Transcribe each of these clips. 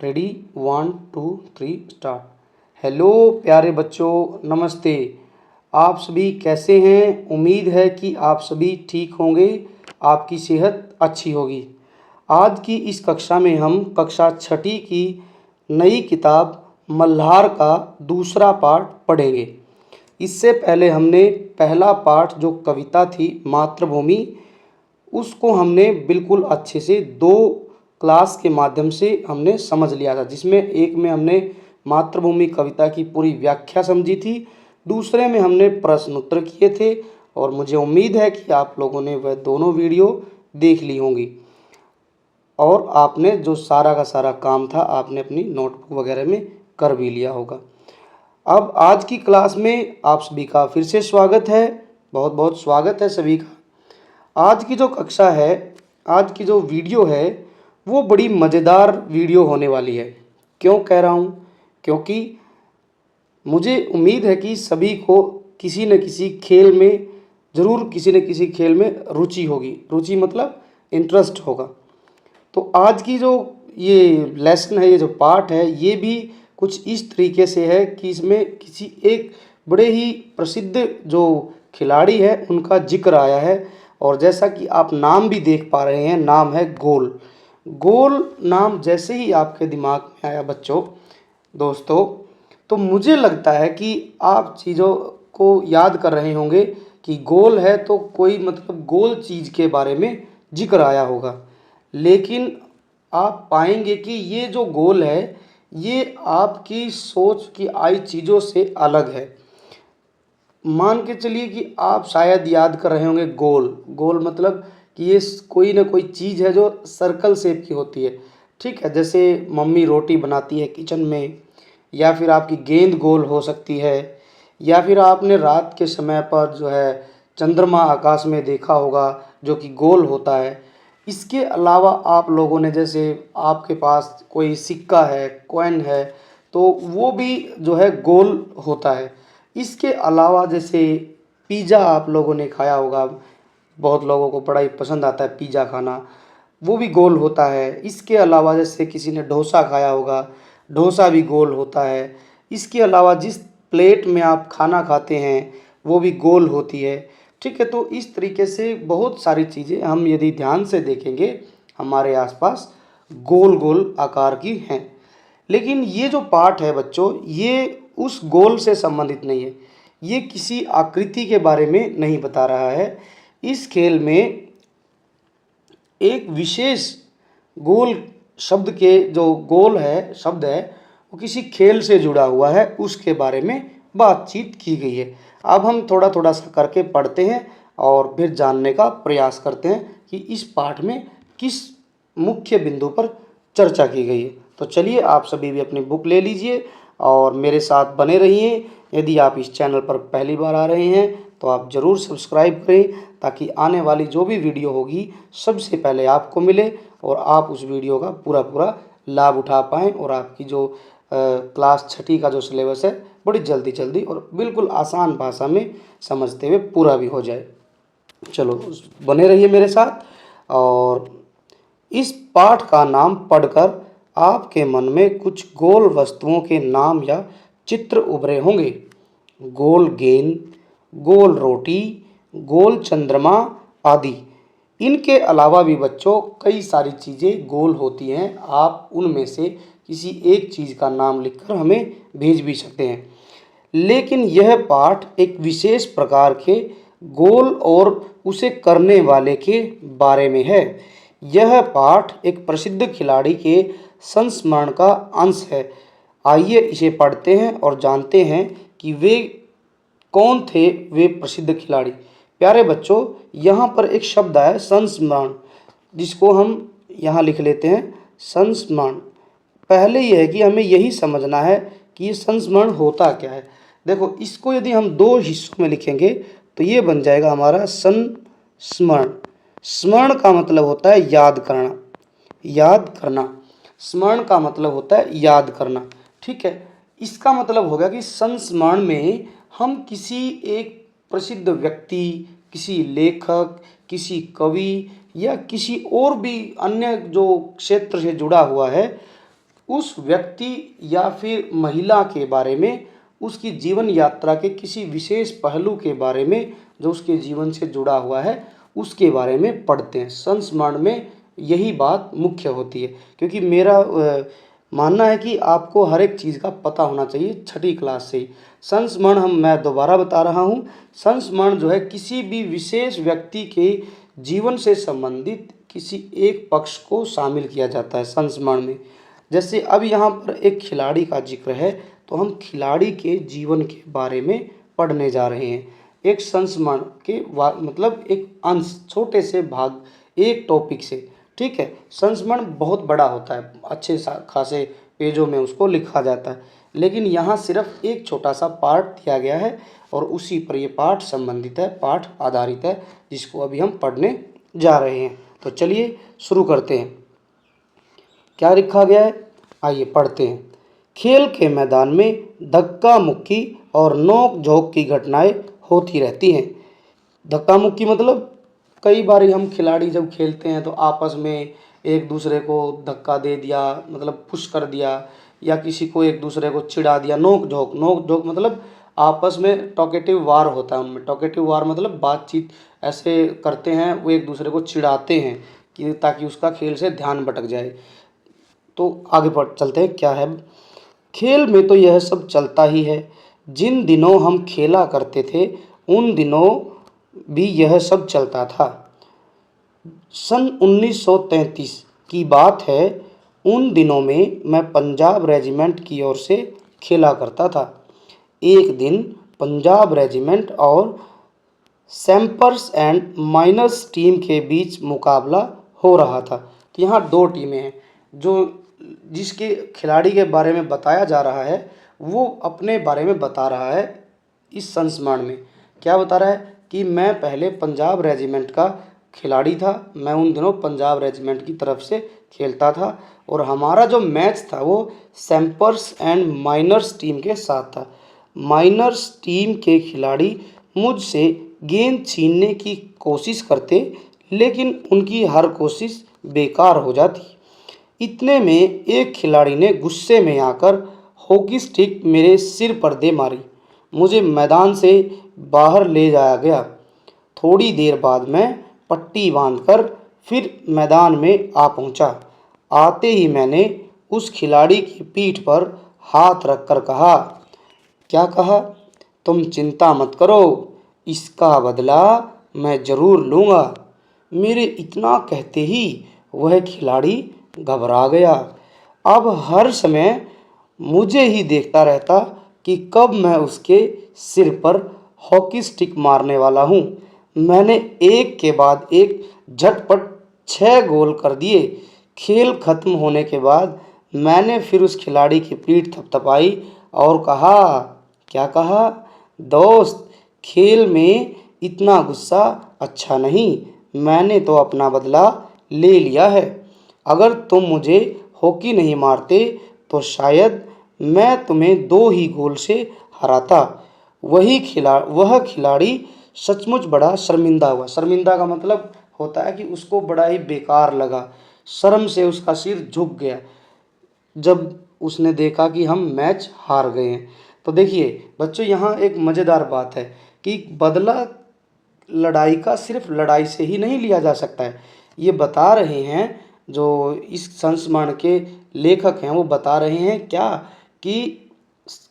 Ready 1 2 3 start. Hello प्यारे बच्चों, नमस्ते। आप सभी कैसे हैं? उम्मीद है कि आप सभी ठीक होंगे, आपकी सेहत अच्छी होगी। आज की इस कक्षा में हम कक्षा छठी की नई किताब मल्हार का दूसरा पाठ पढ़ेंगे। इससे पहले हमने पहला पाठ जो कविता थी मातृभूमि, उसको हमने बिल्कुल अच्छे से 2 क्लास के माध्यम से हमने समझ लिया था, जिसमें एक में हमने मातृभूमि कविता की पूरी व्याख्या समझी थी, दूसरे में हमने प्रश्न उत्तर किए थे। और मुझे उम्मीद है कि आप लोगों ने वह दोनों वीडियो देख ली होंगी और आपने जो सारा का सारा काम था आपने अपनी नोटबुक वगैरह में कर भी लिया होगा। अब आज की क्लास में आप सभी का फिर से स्वागत है, बहुत बहुत स्वागत है सभी का। आज की जो कक्षा है, आज की जो वीडियो है, वो बड़ी मज़ेदार वीडियो होने वाली है। क्यों कह रहा हूँ? क्योंकि मुझे उम्मीद है कि सभी को किसी न किसी खेल में ज़रूर किसी न किसी खेल में रुचि होगी। रुचि मतलब इंटरेस्ट होगा। तो आज की जो ये लेसन है, ये जो पाठ है, ये भी कुछ इस तरीके से है कि इसमें किसी एक बड़े ही प्रसिद्ध जो खिलाड़ी है उनका जिक्र आया है। और जैसा कि आप नाम भी देख पा रहे हैं, नाम है गोल। गोल नाम जैसे ही आपके दिमाग में आया बच्चों, दोस्तों, तो मुझे लगता है कि आप चीज़ों को याद कर रहे होंगे कि गोल है तो कोई मतलब गोल चीज़ के बारे में जिक्र आया होगा। लेकिन आप पाएंगे कि ये जो गोल है, ये आपकी सोच की आई चीज़ों से अलग है। मान के चलिए कि आप शायद याद कर रहे होंगे गोल। गोल मतलब कि ये कोई ना कोई चीज़ है जो सर्कल शेप की होती है। ठीक है, जैसे मम्मी रोटी बनाती है किचन में, या फिर आपकी गेंद गोल हो सकती है, या फिर आपने रात के समय पर जो है चंद्रमा आकाश में देखा होगा जो कि गोल होता है। इसके अलावा आप लोगों ने, जैसे आपके पास कोई सिक्का है, कॉइन है, तो वो भी जो है गोल होता है। इसके अलावा जैसे पिज़्ज़ा आप लोगों ने खाया होगा, बहुत लोगों को बड़ा ही पसंद आता है पिज़्ज़ा खाना, वो भी गोल होता है। इसके अलावा जैसे किसी ने डोसा खाया होगा, डोसा भी गोल होता है। इसके अलावा जिस प्लेट में आप खाना खाते हैं वो भी गोल होती है। ठीक है, तो इस तरीके से बहुत सारी चीज़ें हम यदि ध्यान से देखेंगे हमारे आसपास गोल गोल आकार की हैं। लेकिन ये जो पाठ है बच्चों, ये उस गोल से संबंधित नहीं है। ये किसी आकृति के बारे में नहीं बता रहा है। इस खेल में एक विशेष गोल शब्द के जो गोल है शब्द है, वो किसी खेल से जुड़ा हुआ है, उसके बारे में बातचीत की गई है। अब हम थोड़ा थोड़ा सा करके पढ़ते हैं और फिर जानने का प्रयास करते हैं कि इस पाठ में किस मुख्य बिंदु पर चर्चा की गई है। तो चलिए आप सभी भी अपनी बुक ले लीजिए और मेरे साथ बने रहिए। यदि आप इस चैनल पर पहली बार आ रहे हैं तो आप ज़रूर सब्सक्राइब करें, ताकि आने वाली जो भी वीडियो होगी सबसे पहले आपको मिले और आप उस वीडियो का पूरा पूरा लाभ उठा पाएँ और आपकी जो क्लास छठी का जो सिलेबस है बड़ी जल्दी जल्दी और बिल्कुल आसान भाषा में समझते हुए पूरा भी हो जाए। चलो बने रहिए मेरे साथ। और इस पाठ का नाम पढ़कर आपके मन में कुछ गोल वस्तुओं के नाम या चित्र उभरे होंगे। गोल गेंद, गोल रोटी, गोल चंद्रमा आदि। इनके अलावा भी बच्चों कई सारी चीज़ें गोल होती हैं। आप उनमें से किसी एक चीज़ का नाम लिखकर हमें भेज भी सकते हैं। लेकिन यह पाठ एक विशेष प्रकार के गोल और उसे करने वाले के बारे में है। यह पाठ एक प्रसिद्ध खिलाड़ी के संस्मरण का अंश है। आइए इसे पढ़ते हैं और जानते हैं कि वे कौन थे, वे प्रसिद्ध खिलाड़ी। प्यारे बच्चों, यहाँ पर एक शब्द है संस्मरण, जिसको हम यहाँ लिख लेते हैं संस्मरण। पहले यह है कि हमें यही समझना है कि ये संस्मरण होता क्या है। देखो, इसको यदि हम 2 हिस्सों में लिखेंगे तो ये बन जाएगा हमारा संस्मरण। स्मरण का मतलब होता है याद करना, याद करना। स्मरण का मतलब होता है याद करना। ठीक है, इसका मतलब होगा कि संस्मरण में हम किसी एक प्रसिद्ध व्यक्ति, किसी लेखक, किसी कवि या किसी और भी अन्य जो क्षेत्र से जुड़ा हुआ है, उस व्यक्ति या फिर महिला के बारे में, उसकी जीवन यात्रा के किसी विशेष पहलू के बारे में जो उसके जीवन से जुड़ा हुआ है उसके बारे में पढ़ते हैं। संस्मरण में यही बात मुख्य होती है, क्योंकि मेरा मानना है कि आपको हर एक चीज़ का पता होना चाहिए छठी क्लास से ही। संस्मरण मैं दोबारा बता रहा हूँ, संस्मरण जो है किसी भी विशेष व्यक्ति के जीवन से संबंधित किसी एक पक्ष को शामिल किया जाता है संस्मरण में। जैसे अब यहाँ पर एक खिलाड़ी का जिक्र है, तो हम खिलाड़ी के जीवन के बारे में पढ़ने जा रहे हैं। एक संस्मरण के मतलब एक अंश, छोटे से भाग, एक टॉपिक से, ठीक है। संस्मरण बहुत बड़ा होता है, अच्छे खासे पेजों में उसको लिखा जाता है, लेकिन यहाँ सिर्फ एक छोटा सा पार्ट दिया गया है और उसी पर ये पाठ संबंधित है, पाठ आधारित है, जिसको अभी हम पढ़ने जा रहे हैं। तो चलिए शुरू करते हैं। क्या लिखा गया है, आइए पढ़ते हैं। खेल के मैदान में धक्का मुक्की और नोक झोंक की घटनाएं होती रहती हैं। धक्का मुक्की मतलब कई बार हम खिलाड़ी जब खेलते हैं तो आपस में एक दूसरे को धक्का दे दिया, मतलब पुश कर दिया, या किसी को एक दूसरे को चिढ़ा दिया। नोक झोंक मतलब आपस में टॉकेटिव वार होता है उनमें। टॉकेटिव वार मतलब बातचीत ऐसे करते हैं, वो एक दूसरे को चिढ़ाते हैं कि ताकि उसका खेल से ध्यान भटक जाए। तो आगे बढ़ चलते हैं, क्या है। खेल में तो यह सब चलता ही है। जिन दिनों हम खेला करते थे उन दिनों भी यह सब चलता था। सन 1933 की बात है। उन दिनों में मैं पंजाब रेजिमेंट की ओर से खेला करता था। एक दिन पंजाब रेजिमेंट और सैम्पर्स एंड माइनर्स टीम के बीच मुकाबला हो रहा था। तो यहाँ दो टीमें हैं। जो जिसके खिलाड़ी के बारे में बताया जा रहा है वो अपने बारे में बता रहा है इस संस्मरण में। क्या बता रहा है कि मैं पहले पंजाब रेजिमेंट का खिलाड़ी था, मैं उन दिनों पंजाब रेजिमेंट की तरफ से खेलता था और हमारा जो मैच था वो सैम्पर्स एंड माइनर्स टीम के साथ था। माइनर्स टीम के खिलाड़ी मुझसे गेंद छीनने की कोशिश करते, लेकिन उनकी हर कोशिश बेकार हो जाती। इतने में एक खिलाड़ी ने गुस्से में आकर हॉकी स्टिक मेरे सिर पर दे मारी। मुझे मैदान से बाहर ले जाया गया। थोड़ी देर बाद मैं पट्टी बांधकर फिर मैदान में आ पहुंचा। आते ही मैंने उस खिलाड़ी की पीठ पर हाथ रखकर कहा, क्या कहा, तुम चिंता मत करो, इसका बदला मैं ज़रूर लूँगा। मेरे इतना कहते ही वह खिलाड़ी घबरा गया। अब हर समय मुझे ही देखता रहता कि कब मैं उसके सिर पर हॉकी स्टिक मारने वाला हूँ। मैंने एक के बाद एक झटपट 6 गोल कर दिए। खेल खत्म होने के बाद मैंने फिर उस खिलाड़ी की पीठ थपथपाई और कहा, क्या कहा, दोस्त, खेल में इतना गुस्सा अच्छा नहीं। मैंने तो अपना बदला ले लिया है। अगर तुम मुझे हॉकी नहीं मारते तो शायद मैं तुम्हें 2 ही गोल से हराता। वह खिलाड़ी सचमुच बड़ा शर्मिंदा हुआ। शर्मिंदा का मतलब होता है कि उसको बड़ा ही बेकार लगा, शर्म से उसका सिर झुक गया जब उसने देखा कि हम मैच हार गए हैं। तो देखिए बच्चों, यहाँ एक मज़ेदार बात है कि बदला लड़ाई का सिर्फ लड़ाई से ही नहीं लिया जा सकता है। ये बता रहे हैं जो इस संस्मरण के लेखक हैं, वो बता रहे हैं क्या, कि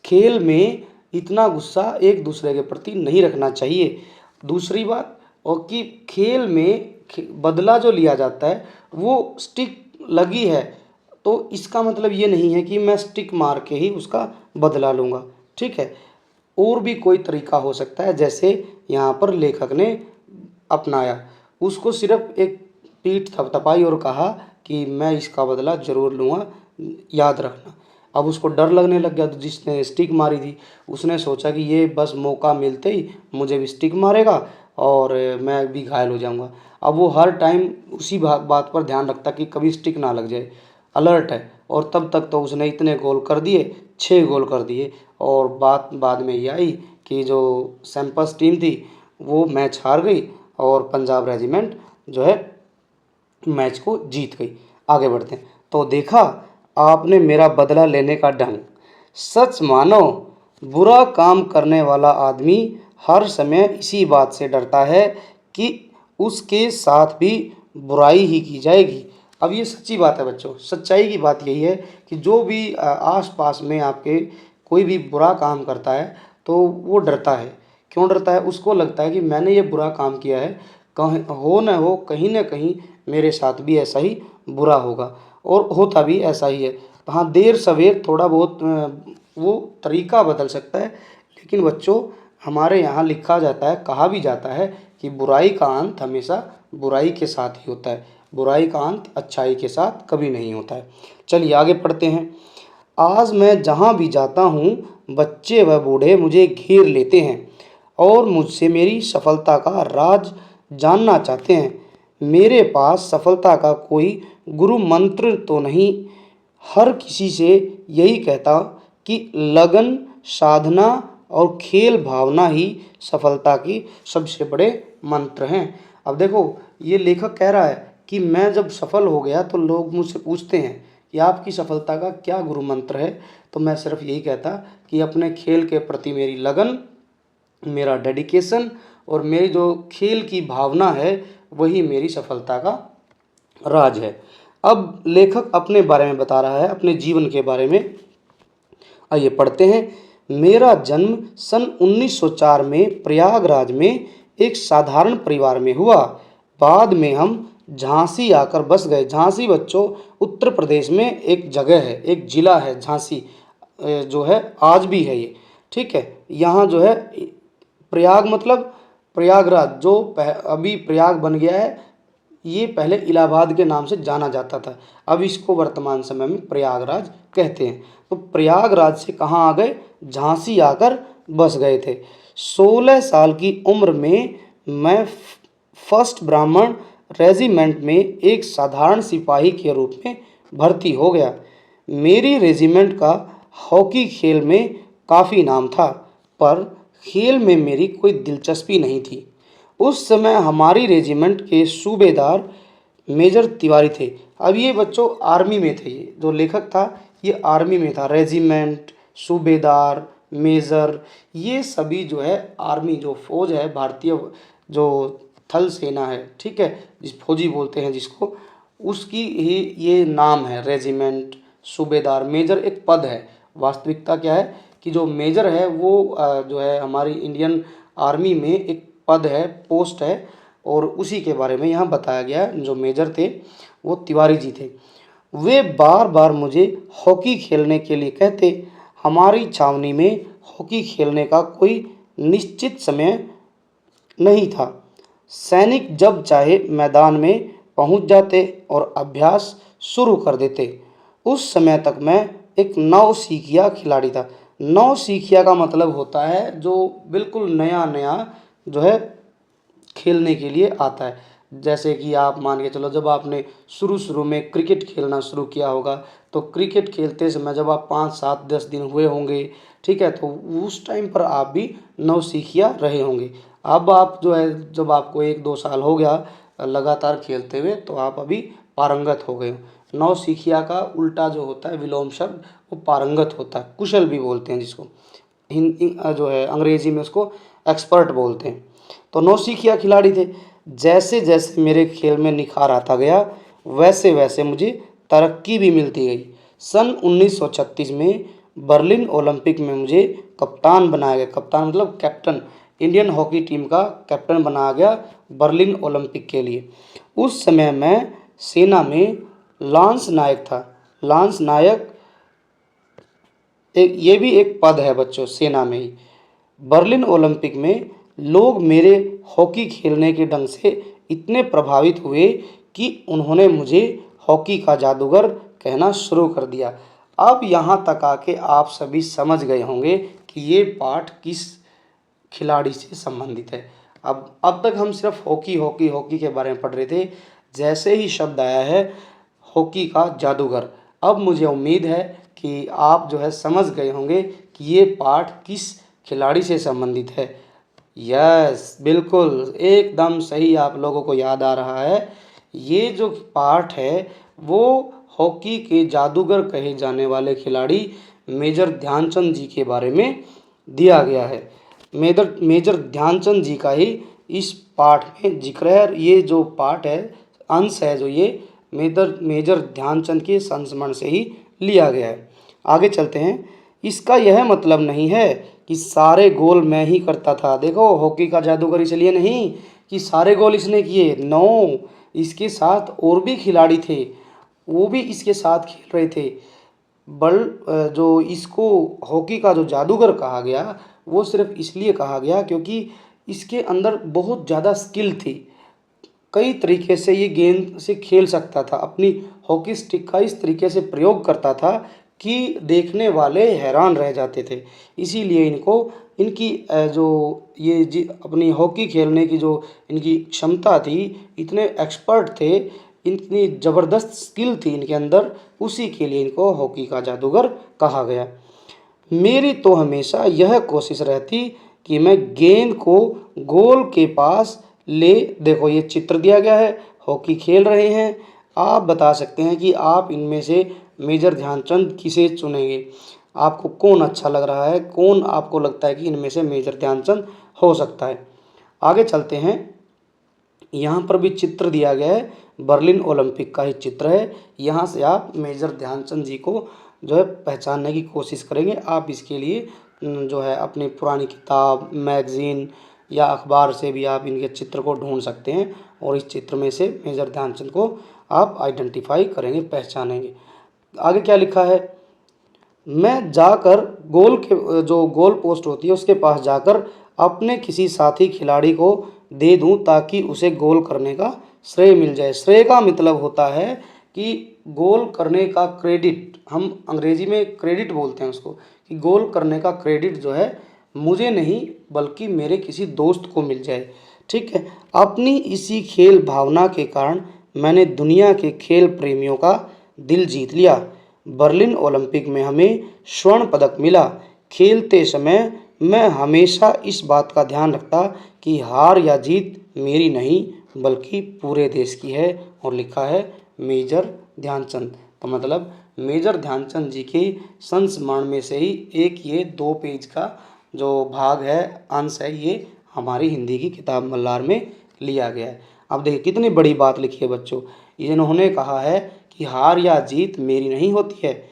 खेल में इतना गुस्सा एक दूसरे के प्रति नहीं रखना चाहिए। दूसरी बात, और कि खेल में बदला जो लिया जाता है वो स्टिक लगी है, तो इसका मतलब ये नहीं है कि मैं स्टिक मार के ही उसका बदला लूँगा, ठीक है। और भी कोई तरीका हो सकता है, जैसे यहाँ पर लेखक ने अपनाया, उसको सिर्फ एक पीठ थपथपाई और कहा कि मैं इसका बदला ज़रूर लूँगा, याद रखना। अब उसको डर लगने लग गया, तो जिसने स्टिक मारी थी उसने सोचा कि ये बस मौका मिलते ही मुझे भी स्टिक मारेगा और मैं भी घायल हो जाऊंगा। अब वो हर टाइम उसी बात पर ध्यान रखता कि कभी स्टिक ना लग जाए, अलर्ट है। और तब तक तो उसने इतने गोल कर दिए, 6 गोल कर दिए। और बात बाद में ये आई कि जो सैम्पर्स टीम थी वो मैच हार गई और पंजाब रेजिमेंट जो है मैच को जीत गई। आगे बढ़ते हैं। तो देखा आपने मेरा बदला लेने का ढंग। सच मानो, बुरा काम करने वाला आदमी हर समय इसी बात से डरता है कि उसके साथ भी बुराई ही की जाएगी। अब ये सच्ची बात है बच्चों, सच्चाई की बात यही है कि जो भी आस पास में आपके कोई भी बुरा काम करता है तो वो डरता है। क्यों डरता है? उसको लगता है कि मैंने ये बुरा काम किया है, कहीं हो न हो, कहीं न कहीं मेरे साथ भी ऐसा ही बुरा होगा, और होता भी ऐसा ही है। हाँ, देर सवेर थोड़ा बहुत वो तरीका बदल सकता है, लेकिन बच्चों हमारे यहाँ लिखा जाता है, कहा भी जाता है कि बुराई का अंत हमेशा बुराई के साथ ही होता है, बुराई का अंत अच्छाई के साथ कभी नहीं होता है। चलिए आगे पढ़ते हैं। आज मैं जहाँ भी जाता हूँ, बच्चे व बूढ़े मुझे घेर लेते हैं और मुझसे मेरी सफलता का राज जानना चाहते हैं। मेरे पास सफलता का कोई गुरु मंत्र तो नहीं, हर किसी से यही कहता कि लगन, साधना और खेल भावना ही सफलता की सबसे बड़े मंत्र हैं। अब देखो, ये लेखक कह रहा है कि मैं जब सफल हो गया तो लोग मुझसे पूछते हैं कि आपकी सफलता का क्या गुरु मंत्र है, तो मैं सिर्फ यही कहता कि अपने खेल के प्रति मेरी लगन, मेरा डेडिकेशन और मेरी जो खेल की भावना है, वही मेरी सफलता का राज है। अब लेखक अपने बारे में बता रहा है, अपने जीवन के बारे में। आइए पढ़ते हैं। मेरा जन्म सन 1904 में प्रयागराज में एक साधारण परिवार में हुआ। बाद में हम झांसी आकर बस गए। झांसी बच्चों उत्तर प्रदेश में एक जगह है, एक जिला है झांसी, जो है आज भी है ये, ठीक है। यहाँ जो है प्रयाग मतलब प्रयागराज, जो अभी प्रयाग बन गया है, ये पहले इलाहाबाद के नाम से जाना जाता था, अब इसको वर्तमान समय में प्रयागराज कहते हैं। तो प्रयागराज से कहाँ आ गए? झांसी आकर बस गए थे। 16 साल की उम्र में मैं फर्स्ट ब्राह्मण रेजिमेंट में एक साधारण सिपाही के रूप में भर्ती हो गया। मेरी रेजिमेंट का हॉकी खेल में काफ़ी नाम था, पर खेल में मेरी कोई दिलचस्पी नहीं थी। उस समय हमारी रेजिमेंट के सूबेदार मेजर तिवारी थे। अब ये बच्चों आर्मी में थे, ये जो लेखक था ये आर्मी में था। रेजिमेंट, सूबेदार, मेजर, ये सभी जो है आर्मी, जो फौज है भारतीय, जो थल सेना है, ठीक है, जिस फौजी बोलते हैं जिसको, उसकी ही ये नाम है। रेजिमेंट, सूबेदार, मेजर एक पद है। वास्तविकता क्या है कि जो मेजर है वो जो है हमारी इंडियन आर्मी में एक पद है, पोस्ट है, और उसी के बारे में यहाँ बताया गया है। जो मेजर थे वो तिवारी जी थे। वे बार बार मुझे हॉकी खेलने के लिए कहते। हमारी छावनी में हॉकी खेलने का कोई निश्चित समय नहीं था। सैनिक जब चाहे मैदान में पहुंच जाते और अभ्यास शुरू कर देते। उस समय तक मैं एक नौसिखिया खिलाड़ी था। नौसिखिया का मतलब होता है जो बिल्कुल नया नया जो है खेलने के लिए आता है। जैसे कि आप मान के चलो, जब आपने शुरू शुरू में क्रिकेट खेलना शुरू किया होगा, तो क्रिकेट खेलते समय जब आप 5, 7, 10 दिन हुए होंगे, ठीक है, तो उस टाइम पर आप भी नौसिखिया रहे होंगे। अब आप जो है, जब आपको 1-2 साल हो गया लगातार खेलते हुए, तो आप अभी पारंगत हो गए हो। नौसिखिया का उल्टा जो होता है विलोम शब्द, वो पारंगत होता है, कुशल भी बोलते हैं जिसको। हिंदी जो है अंग्रेजी में उसको एक्सपर्ट बोलते हैं। तो नौसिखिया खिलाड़ी थे। जैसे जैसे मेरे खेल में निखार आता गया, वैसे वैसे मुझे तरक्की भी मिलती गई। सन 1936 में बर्लिन ओलंपिक में मुझे कप्तान बनाया गया। कप्तान मतलब कैप्टन, इंडियन हॉकी टीम का कैप्टन बनाया गया बर्लिन ओलंपिक के लिए। उस समय मैं सेना में लांस नायक था। लांस नायक एक, ये भी एक पद है बच्चों सेना में ही। बर्लिन ओलंपिक में लोग मेरे हॉकी खेलने के ढंग से इतने प्रभावित हुए कि उन्होंने मुझे हॉकी का जादूगर कहना शुरू कर दिया। अब यहाँ तक आके आप सभी समझ गए होंगे कि ये पाठ किस खिलाड़ी से संबंधित है। अब तक हम सिर्फ हॉकी हॉकी हॉकी के बारे में पढ़ रहे थे। जैसे ही शब्द आया है हॉकी का जादूगर, अब मुझे उम्मीद है कि आप जो है समझ गए होंगे कि ये पाठ किस खिलाड़ी से संबंधित है। यस, बिल्कुल एकदम सही आप लोगों को याद आ रहा है। ये जो पाठ है वो हॉकी के जादूगर कहे जाने वाले खिलाड़ी मेजर ध्यानचंद जी के बारे में दिया गया है। मेजर मेजर ध्यानचंद जी का ही इस पाठ में जिक्र है। ये जो पाठ है, अंश है जो ये मेजर मेजर ध्यानचंद के संस्मरण से ही लिया गया है। आगे चलते हैं। इसका यह मतलब नहीं है कि सारे गोल मैं ही करता था। देखो, हॉकी का जादूगर इसलिए नहीं कि सारे गोल इसने किए, नो, इसके साथ और भी खिलाड़ी थे, वो भी इसके साथ खेल रहे थे। जो इसको हॉकी का जो जादूगर कहा गया, वो सिर्फ इसलिए कहा गया क्योंकि इसके अंदर बहुत ज़्यादा स्किल थी। कई तरीके से ये गेंद से खेल सकता था, अपनी हॉकी स्टिक का इस तरीके से प्रयोग करता था कि देखने वाले हैरान रह जाते थे। इसीलिए इनको इनकी जो अपनी हॉकी खेलने की जो इनकी क्षमता थी, इतने एक्सपर्ट थे, इतनी ज़बरदस्त स्किल थी इनके अंदर, उसी के लिए इनको हॉकी का जादूगर कहा गया। मेरी तो हमेशा यह कोशिश रहती कि मैं गेंद को गोल के पास ले, देखो ये चित्र दिया गया है, हॉकी खेल रहे हैं। आप बता सकते हैं कि आप इनमें से मेजर ध्यानचंद किसे चुनेंगे, आपको कौन अच्छा लग रहा है, कौन आपको लगता है कि इनमें से मेजर ध्यानचंद हो सकता है। आगे चलते हैं। यहाँ पर भी चित्र दिया गया है, बर्लिन ओलंपिक का ही चित्र है। यहाँ से आप मेजर ध्यानचंद जी को जो है पहचानने की कोशिश करेंगे। आप इसके लिए जो है अपनी पुरानी किताब, मैगज़ीन या अखबार से भी आप इनके चित्र को ढूंढ सकते हैं और इस चित्र में से मेजर ध्यानचंद को आप आइडेंटिफाई करेंगे, पहचानेंगे। आगे क्या लिखा है? मैं जाकर जो गोल पोस्ट होती है उसके पास जाकर अपने किसी साथी खिलाड़ी को दे दूं ताकि उसे गोल करने का श्रेय मिल जाए। श्रेय का मतलब होता है कि गोल करने का क्रेडिट, हम अंग्रेजी में क्रेडिट बोलते हैं उसको, कि गोल करने का क्रेडिट जो है मुझे नहीं बल्कि मेरे किसी दोस्त को मिल जाए। ठीक है। अपनी इसी खेल भावना के कारण मैंने दुनिया के खेल प्रेमियों का दिल जीत लिया। बर्लिन ओलंपिक में हमें स्वर्ण पदक मिला। खेलते समय मैं हमेशा इस बात का ध्यान रखता कि हार या जीत मेरी नहीं बल्कि पूरे देश की है। और लिखा है मेजर ध्यानचंद। तो मतलब मेजर ध्यानचंद जी के संस्मरण में से ही एक ये 2 पेज का जो भाग है, अंश है, ये हमारी हिंदी की किताब मल्लार में लिया गया है। अब देखिए कितनी बड़ी बात लिखी है बच्चों। इन्होंने कहा है कि हार या जीत मेरी नहीं होती है।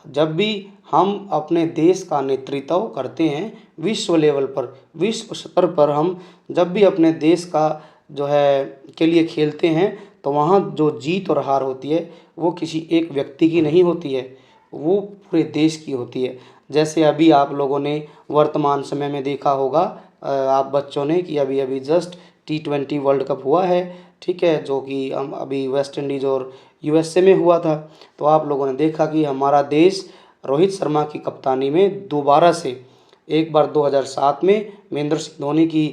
जब भी हम अपने देश का नेतृत्व करते हैं विश्व लेवल पर, विश्व स्तर पर, हम जब भी अपने देश का जो है के लिए खेलते हैं तो वहाँ जो जीत और हार होती है वो किसी एक व्यक्ति की नहीं होती है, वो पूरे देश की होती है। जैसे अभी आप लोगों ने वर्तमान समय में देखा होगा, आप बच्चों ने, कि अभी अभी जस्ट T20 वर्ल्ड कप हुआ है। ठीक है, जो कि हम अभी वेस्ट इंडीज़ और USA में हुआ था। तो आप लोगों ने देखा कि हमारा देश रोहित शर्मा की कप्तानी में दोबारा से, एक बार 2007 में महेंद्र सिंह धोनी की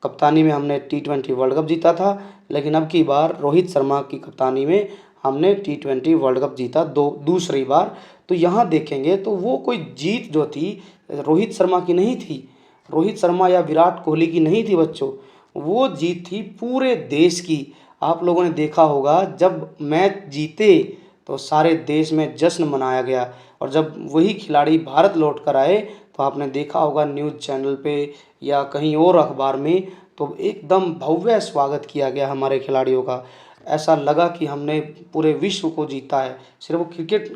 कप्तानी में हमने T20 वर्ल्ड कप जीता था, लेकिन अब की बार रोहित शर्मा की कप्तानी में हमने T20 वर्ल्ड कप जीता दूसरी बार। तो यहाँ देखेंगे तो वो कोई जीत जो थी रोहित शर्मा की नहीं थी, रोहित शर्मा या विराट कोहली की नहीं थी बच्चों, वो जीत थी पूरे देश की। आप लोगों ने देखा होगा जब मैच जीते तो सारे देश में जश्न मनाया गया, और जब वही खिलाड़ी भारत लौट कर आए तो आपने देखा होगा न्यूज़ चैनल पे या कहीं और अखबार में, तो एकदम भव्य स्वागत किया गया हमारे खिलाड़ियों का। ऐसा लगा कि हमने पूरे विश्व को जीता है। सिर्फ वो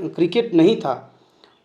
क्रिकेट नहीं था,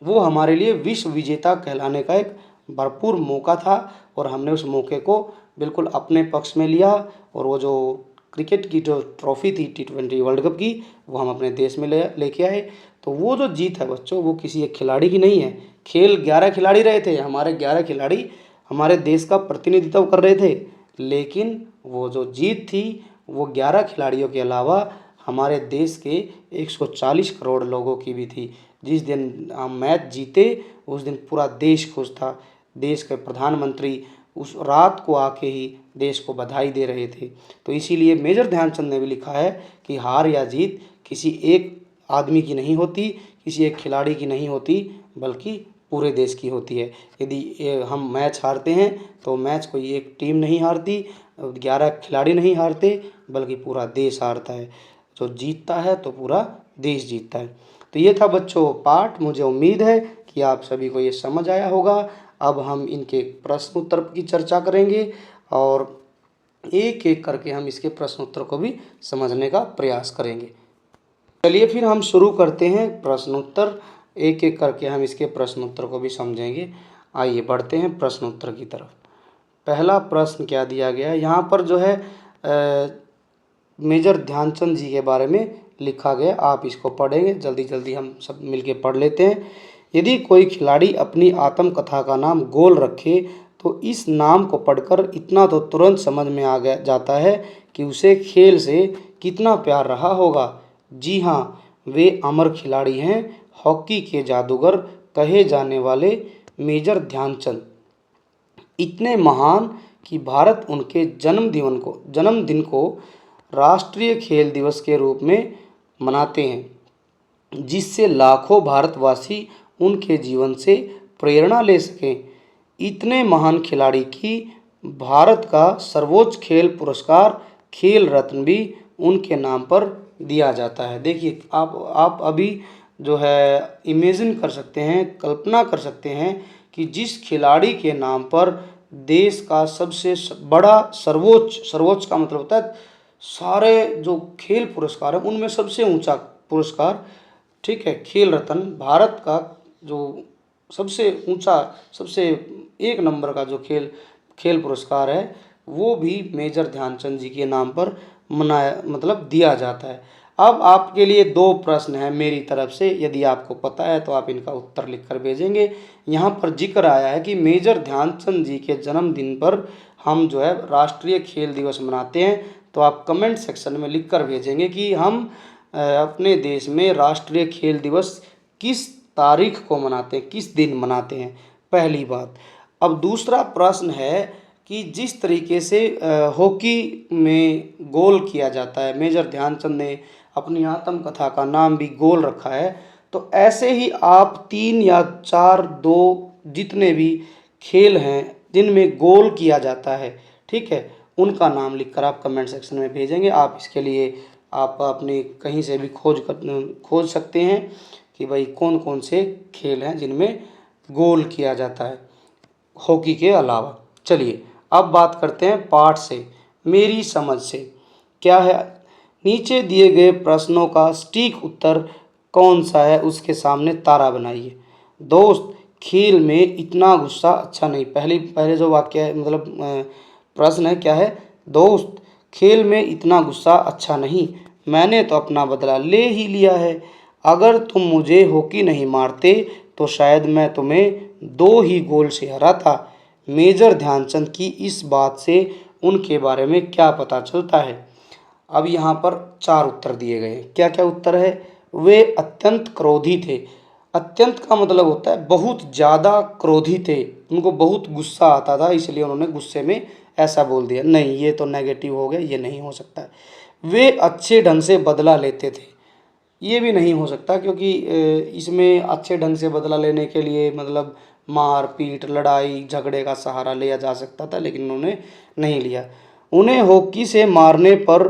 वो हमारे लिए विश्व विजेता कहलाने का एक भरपूर मौका था, और हमने उस मौके को बिल्कुल अपने पक्ष में लिया। और वो जो क्रिकेट की जो ट्रॉफी थी T20 वर्ल्ड कप की, वो हम अपने देश में लेके आए। तो वो जो जीत है बच्चों, वो किसी एक खिलाड़ी की नहीं है। खेल 11 खिलाड़ी रहे थे, हमारे 11 खिलाड़ी हमारे देश का प्रतिनिधित्व कर रहे थे, लेकिन वो जो जीत थी वो 11 खिलाड़ियों के अलावा हमारे देश के 140 करोड़ लोगों की भी थी। जिस दिन हम मैच जीते उस दिन पूरा देश खुश था। देश के प्रधानमंत्री उस रात को आके ही देश को बधाई दे रहे थे। तो इसीलिए मेजर ध्यानचंद ने भी लिखा है कि हार या जीत किसी एक आदमी की नहीं होती, किसी एक खिलाड़ी की नहीं होती, बल्कि पूरे देश की होती है। यदि हम मैच हारते हैं तो मैच कोई एक टीम नहीं हारती, 11 खिलाड़ी नहीं हारते, बल्कि पूरा देश हारता है। जो जीतता है तो पूरा देश जीतता है। तो ये था बच्चों पाठ। मुझे उम्मीद है कि आप सभी को ये समझ आया होगा। अब हम इनके प्रश्न उत्तर की चर्चा करेंगे और एक एक करके हम इसके प्रश्न उत्तर को भी समझने का प्रयास करेंगे। चलिए फिर हम शुरू करते हैं प्रश्न उत्तर। एक एक करके हम इसके प्रश्न उत्तर को भी समझेंगे। आइए बढ़ते हैं प्रश्न उत्तर की तरफ। पहला प्रश्न क्या दिया गया है यहाँ पर जो है मेजर ध्यानचंद जी के बारे में लिखा गया। आप इसको पढ़ेंगे, जल्दी जल्दी हम सब मिलके पढ़ लेते हैं। यदि कोई खिलाड़ी अपनी आत्मकथा का नाम गोल रखे तो इस नाम को पढ़कर इतना तो तुरंत समझ में आ गया जाता है कि उसे खेल से कितना प्यार रहा होगा। जी हाँ, वे अमर खिलाड़ी हैं, हॉकी के जादूगर कहे जाने वाले मेजर ध्यानचंद। इतने महान कि भारत उनके जन्मदिन को राष्ट्रीय खेल दिवस के रूप में मनाते हैं, जिससे लाखों भारतवासी उनके जीवन से प्रेरणा ले सकें। इतने महान खिलाड़ी की भारत का सर्वोच्च खेल पुरस्कार खेल रत्न भी उनके नाम पर दिया जाता है। देखिए आप अभी जो है इमेजिन कर सकते हैं, कल्पना कर सकते हैं कि जिस खिलाड़ी के नाम पर देश का सबसे बड़ा सर्वोच्च का मतलब होता है सारे जो खेल पुरस्कार हैं उनमें सबसे ऊंचा पुरस्कार, ठीक है, खेल रत्न, भारत का जो सबसे ऊंचा, सबसे एक नंबर का जो खेल पुरस्कार है वो भी मेजर ध्यानचंद जी के नाम पर दिया जाता है। अब आपके लिए दो प्रश्न हैं मेरी तरफ से, यदि आपको पता है तो आप इनका उत्तर लिखकर भेजेंगे। यहाँ पर जिक्र आया है कि मेजर ध्यानचंद जी के जन्मदिन पर हम जो है राष्ट्रीय खेल दिवस मनाते हैं, तो आप कमेंट सेक्शन में लिखकर भेजेंगे कि हम अपने देश में राष्ट्रीय खेल दिवस किस तारीख को मनाते हैं, किस दिन मनाते हैं, पहली बात। अब दूसरा प्रश्न है कि जिस तरीके से हॉकी में गोल किया जाता है, मेजर ध्यानचंद ने अपनी आत्मकथा का नाम भी गोल रखा है, तो ऐसे ही आप 3 या 4 2 जितने भी खेल हैं जिनमें गोल किया जाता है, ठीक है, उनका नाम लिखकर आप कमेंट सेक्शन में भेजेंगे। आप इसके लिए आप अपने कहीं से भी खोज सकते हैं कि भाई कौन कौन से खेल हैं जिनमें गोल किया जाता है हॉकी के अलावा। चलिए अब बात करते हैं पाठ से, मेरी समझ से क्या है। नीचे दिए गए प्रश्नों का सटीक उत्तर कौन सा है, उसके सामने तारा बनाइए। दोस्त, खेल में इतना गुस्सा अच्छा नहीं। पहले जो वाक्य है प्रश्न है क्या है, दोस्त खेल में इतना गुस्सा अच्छा नहीं, मैंने तो अपना बदला ले ही लिया है। अगर तुम मुझे हॉकी नहीं मारते तो शायद मैं तुम्हें 2 ही गोल से हराता। मेजर ध्यानचंद की इस बात से उनके बारे में क्या पता चलता है। अब यहाँ पर 4 उत्तर दिए गए हैं। क्या क्या उत्तर है, वे अत्यंत क्रोधी थे। अत्यंत का मतलब होता है बहुत ज़्यादा क्रोधी थे, उनको बहुत गुस्सा आता था, इसलिए उन्होंने गुस्से में ऐसा बोल दिया। नहीं, ये तो नेगेटिव हो गया, ये नहीं हो सकता है। वे अच्छे ढंग से बदला लेते थे, ये भी नहीं हो सकता, क्योंकि इसमें अच्छे ढंग से बदला लेने के लिए मार पीट, लड़ाई झगड़े का सहारा लिया जा सकता था, लेकिन उन्होंने नहीं लिया। उन्हें हॉकी से मारने पर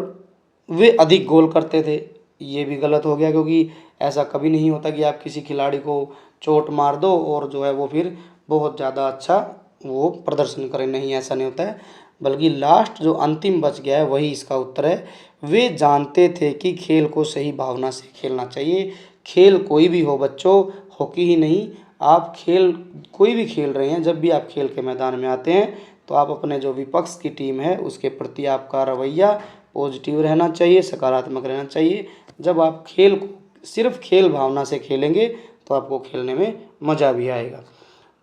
वे अधिक गोल करते थे, ये भी गलत हो गया, क्योंकि ऐसा कभी नहीं होता कि आप किसी खिलाड़ी को चोट मार दो और जो है वो फिर बहुत ज़्यादा अच्छा वो प्रदर्शन करें, नहीं, ऐसा नहीं होता है। बल्कि लास्ट जो अंतिम बच गया है वही इसका उत्तर है। वे जानते थे कि खेल को सही भावना से खेलना चाहिए। खेल कोई भी हो बच्चों, हॉकी ही नहीं, आप खेल कोई भी खेल रहे हैं, जब भी आप खेल के मैदान में आते हैं तो आप अपने जो विपक्ष की टीम है उसके प्रति आपका रवैया पॉजिटिव रहना चाहिए, सकारात्मक रहना चाहिए। जब आप खेल को सिर्फ खेल भावना से खेलेंगे तो आपको खेलने में मज़ा भी आएगा।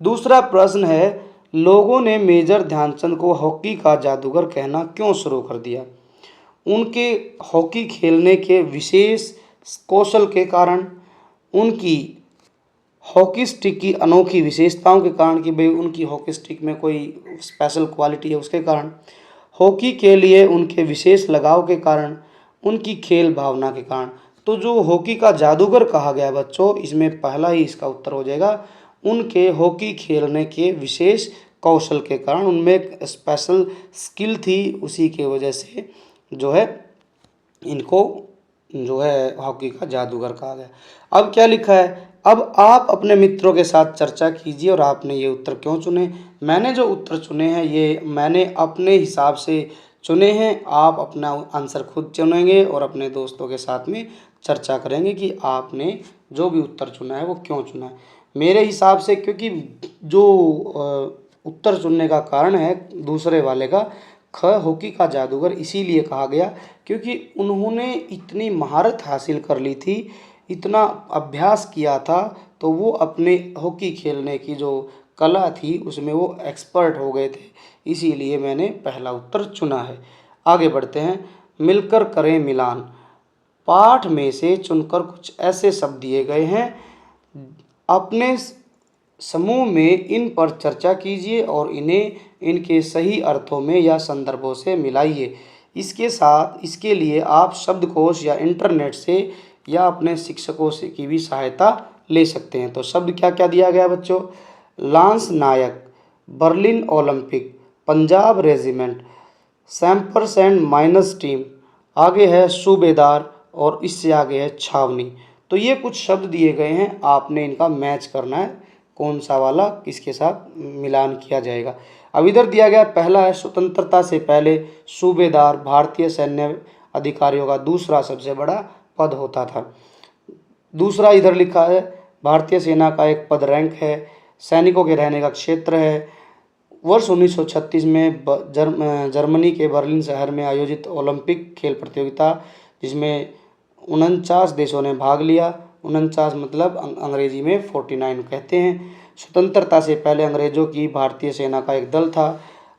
दूसरा प्रश्न है, लोगों ने मेजर ध्यानचंद को हॉकी का जादूगर कहना क्यों शुरू कर दिया। उनके हॉकी खेलने के विशेष कौशल के कारण, उनकी हॉकी स्टिक की अनोखी विशेषताओं के कारण कि भाई उनकी हॉकी स्टिक में कोई स्पेशल क्वालिटी है उसके कारण, हॉकी के लिए उनके विशेष लगाव के कारण, उनकी खेल भावना के कारण। तो जो हॉकी का जादूगर कहा गया बच्चों, इसमें पहला ही इसका उत्तर हो जाएगा, उनके हॉकी खेलने के विशेष कौशल के कारण, उनमें एक स्पेशल स्किल थी, उसी के वजह से जो है इनको जो है हॉकी का जादूगर कहा गया। अब क्या लिखा है, अब आप अपने मित्रों के साथ चर्चा कीजिए और आपने ये उत्तर क्यों चुने। मैंने जो उत्तर चुने हैं ये मैंने अपने हिसाब से चुने हैं, आप अपना आंसर खुद चुनेंगे और अपने दोस्तों के साथ में चर्चा करेंगे कि आपने जो भी उत्तर चुना है वो क्यों चुना है। मेरे हिसाब से क्योंकि जो उत्तर चुनने का कारण है दूसरे वाले का, ख हॉकी का जादूगर इसीलिए कहा गया क्योंकि उन्होंने इतनी महारत हासिल कर ली थी, इतना अभ्यास किया था, तो वो अपने हॉकी खेलने की जो कला थी उसमें वो एक्सपर्ट हो गए थे, इसीलिए मैंने पहला उत्तर चुना है। आगे बढ़ते हैं, मिलकर करें मिलान। पाठ में से चुनकर कुछ ऐसे शब्द दिए गए हैं, अपने समूह में इन पर चर्चा कीजिए और इन्हें इनके सही अर्थों में या संदर्भों से मिलाइए। इसके साथ इसके लिए आप शब्दकोश या इंटरनेट से या अपने शिक्षकों से की भी सहायता ले सकते हैं। तो शब्द क्या क्या दिया गया बच्चों, lance Naik, Berlin Olympic, Punjab regiment, sappers and miners team, आगे है सूबेदार और इससे आगे है छावनी। तो ये कुछ शब्द दिए गए हैं, आपने इनका मैच करना है, कौन सा वाला किसके साथ मिलान किया जाएगा। अब इधर दिया गया पहला है, स्वतंत्रता से पहले सूबेदार भारतीय सैन्य अधिकारियों का दूसरा सबसे बड़ा पद होता था। दूसरा इधर लिखा है, भारतीय सेना का एक पद रैंक है, सैनिकों के रहने का क्षेत्र है। वर्ष 1936 में जर्मनी के बर्लिन शहर में आयोजित ओलंपिक खेल प्रतियोगिता, जिसमें 49 देशों ने भाग लिया। 49 मतलब अंग्रेजी में 49 कहते हैं। स्वतंत्रता से पहले अंग्रेजों की भारतीय सेना का एक दल था,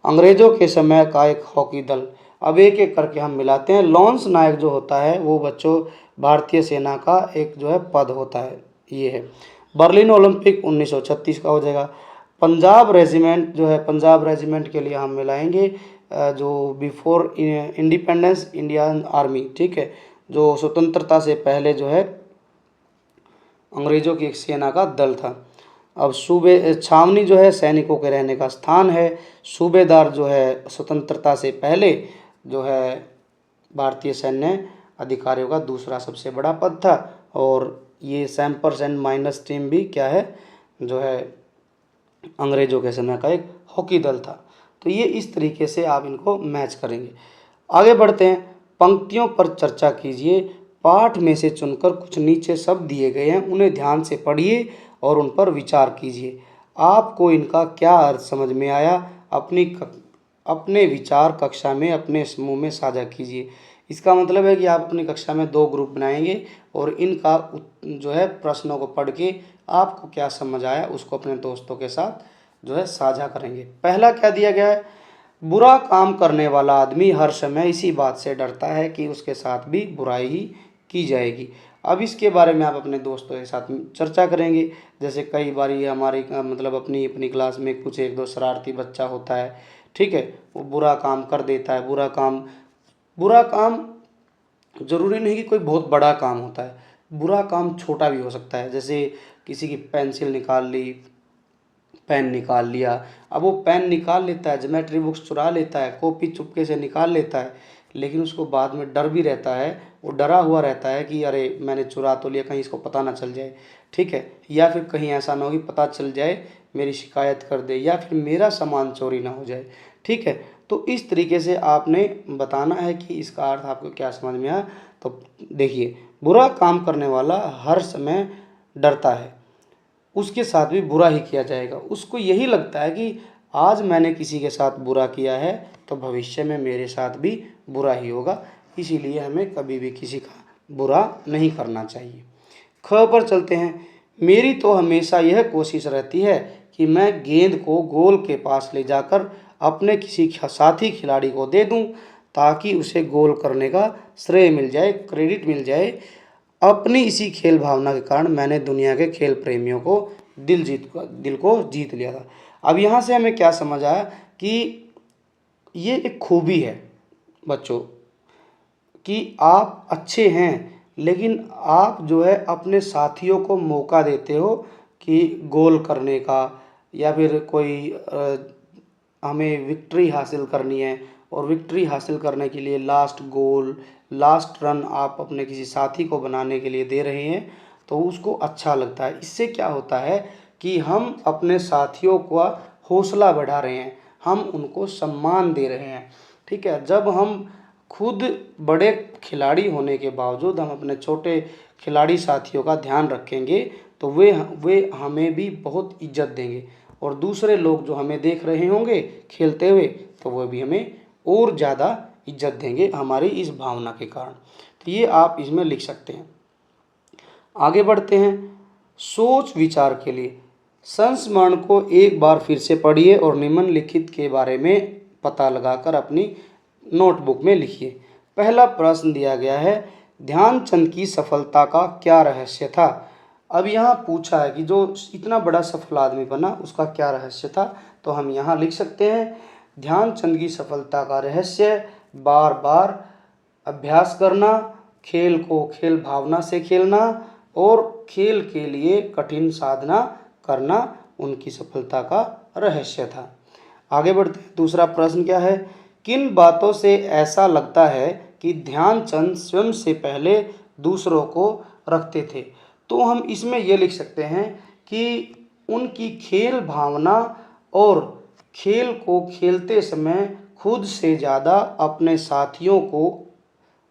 अंग्रेजों के समय का एक हॉकी दल। अब एक एक करके हम मिलाते हैं। लॉन्स नायक जो होता है वो बच्चों भारतीय सेना का एक जो है पद होता है, ये है। बर्लिन ओलंपिक 1936 का हो जाएगा। पंजाब रेजिमेंट जो है, पंजाब रेजिमेंट के लिए हम मिलाएंगे जो बिफोर इंडिपेंडेंस इंडियन आर्मी, ठीक है, जो स्वतंत्रता से पहले जो है अंग्रेजों की एक सेना का दल था। अब सूबे छावनी जो है सैनिकों के रहने का स्थान है। सूबेदार जो है स्वतंत्रता से पहले जो है भारतीय सैन्य अधिकारियों का दूसरा सबसे बड़ा पद था। और ये सैम्पर्स एंड माइनस टीम भी क्या है, जो है अंग्रेजों के समय का एक हॉकी दल था। तो ये इस तरीके से आप इनको मैच करेंगे। आगे बढ़ते हैं, पंक्तियों पर चर्चा कीजिए। पाठ में से चुनकर कुछ नीचे शब्द दिए गए हैं, उन्हें ध्यान से पढ़िए और उन पर विचार कीजिए। आपको इनका क्या अर्थ समझ में आया, अपने विचार कक्षा में अपने समूह में साझा कीजिए। इसका मतलब है कि आप अपनी कक्षा में 2 ग्रुप बनाएंगे और इनका जो है प्रश्नों को पढ़ के आपको क्या समझ आया उसको अपने दोस्तों के साथ जो है साझा करेंगे। पहला क्या दिया गया है, बुरा काम करने वाला आदमी हर समय इसी बात से डरता है कि उसके साथ भी बुराई ही की जाएगी। अब इसके बारे में आप अपने दोस्तों के साथ चर्चा करेंगे। जैसे कई बार ये हमारी मतलब अपनी अपनी क्लास में कुछ एक दो शरारती बच्चा होता है, ठीक है, वो बुरा काम कर देता है। बुरा काम जरूरी नहीं कि कोई बहुत बड़ा काम होता है, बुरा काम छोटा भी हो सकता है। जैसे किसी की पेंसिल निकाल ली, पेन निकाल लिया। अब वो पेन निकाल लेता है, ज्योमेट्री बुक्स चुरा लेता है, कॉपी चुपके से निकाल लेता है, लेकिन उसको बाद में डर भी रहता है, वो डरा हुआ रहता है कि अरे मैंने चुरा तो लिया, कहीं इसको पता ना चल जाए, ठीक है, या फिर कहीं ऐसा ना हो कि पता चल जाए मेरी शिकायत कर दे या फिर मेरा सामान चोरी ना हो जाए, ठीक है। तो इस तरीके से आपने बताना है कि इसका अर्थ आपको क्या समझ में आया। तो देखिए, बुरा काम करने वाला हर समय डरता है, उसके साथ भी बुरा ही किया जाएगा। उसको यही लगता है कि आज मैंने किसी के साथ बुरा किया है तो भविष्य में मेरे साथ भी बुरा ही होगा, इसीलिए हमें कभी भी किसी का बुरा नहीं करना चाहिए। ख पर चलते हैं, मेरी तो हमेशा यह कोशिश रहती है कि मैं गेंद को गोल के पास ले जाकर अपने किसी साथी खिलाड़ी को दे दूं ताकि उसे गोल करने का श्रेय मिल जाए, क्रेडिट मिल जाए। अपनी इसी खेल भावना के कारण मैंने दुनिया के खेल प्रेमियों को दिल को जीत लिया था। अब यहाँ से हमें क्या समझ आया कि ये एक खूबी है बच्चों कि आप अच्छे हैं, लेकिन आप जो है अपने साथियों को मौका देते हो कि गोल करने का, या फिर कोई हमें विक्ट्री हासिल करनी है और विक्ट्री हासिल करने के लिए लास्ट गोल, लास्ट रन आप अपने किसी साथी को बनाने के लिए दे रहे हैं तो उसको अच्छा लगता है। इससे क्या होता है कि हम अपने साथियों का हौसला बढ़ा रहे हैं, हम उनको सम्मान दे रहे हैं। ठीक है, जब हम खुद बड़े खिलाड़ी होने के बावजूद हम अपने छोटे खिलाड़ी साथियों का ध्यान रखेंगे तो वे हमें भी बहुत इज्जत देंगे और दूसरे लोग जो हमें देख रहे होंगे खेलते हुए तो वह भी हमें और ज़्यादा इज्जत देंगे हमारी इस भावना के कारण। तो ये आप इसमें लिख सकते हैं। आगे बढ़ते हैं। सोच विचार के लिए संस्मरण को एक बार फिर से पढ़िए और निम्नलिखित के बारे में पता लगाकर अपनी नोटबुक में लिखिए। पहला प्रश्न दिया गया है, ध्यानचंद की सफलता का क्या रहस्य था। अब यहाँ पूछा है कि जो इतना बड़ा सफल आदमी बना उसका क्या रहस्य था, तो हम यहाँ लिख सकते हैं ध्यानचंद की सफलता का रहस्य बार बार अभ्यास करना, खेल को खेल भावना से खेलना और खेल के लिए कठिन साधना करना उनकी सफलता का रहस्य था। आगे बढ़ते हैं। दूसरा प्रश्न क्या है, किन बातों से ऐसा लगता है कि ध्यानचंद स्वयं से पहले दूसरों को रखते थे। तो हम इसमें यह लिख सकते हैं कि उनकी खेल भावना और खेल को खेलते समय खुद से ज़्यादा अपने साथियों को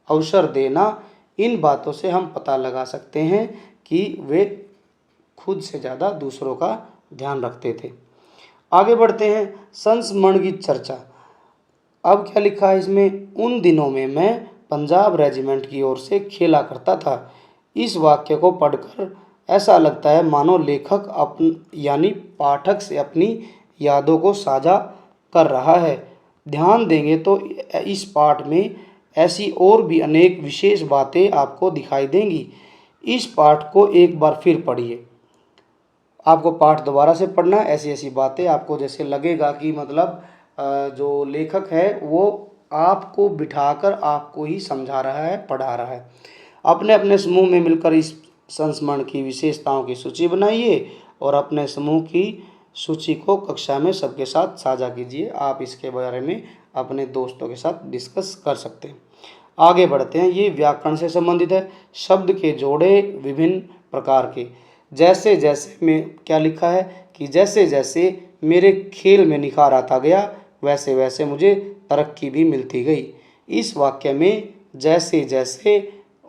अवसर देना, इन बातों से हम पता लगा सकते हैं कि वे खुद से ज़्यादा दूसरों का ध्यान रखते थे। आगे बढ़ते हैं। संस्मरण की चर्चा। अब क्या लिखा है इसमें, उन दिनों में मैं पंजाब रेजिमेंट की ओर से खेला करता था। इस वाक्य को पढ़कर ऐसा लगता है मानो लेखक यानी पाठक से अपनी यादों को साझा कर रहा है। ध्यान देंगे तो इस पाठ में ऐसी और भी अनेक विशेष बातें आपको दिखाई देंगी। इस पाठ को एक बार फिर पढ़िए। आपको पाठ दोबारा से पढ़ना, ऐसी ऐसी बातें आपको जैसे लगेगा कि मतलब जो लेखक है वो आपको बिठाकर आपको ही समझा रहा है, पढ़ा रहा है। अपने अपने समूह में मिलकर इस संस्मरण की विशेषताओं की सूची बनाइए और अपने समूह की सूची को कक्षा में सबके साथ साझा कीजिए। आप इसके बारे में अपने दोस्तों के साथ डिस्कस कर सकते हैं। आगे बढ़ते हैं। ये व्याकरण से संबंधित है। शब्द के जोड़े विभिन्न प्रकार के, जैसे जैसे में क्या लिखा है कि जैसे जैसे मेरे खेल में निखार आता गया वैसे वैसे मुझे तरक्की भी मिलती गई। इस वाक्य में जैसे जैसे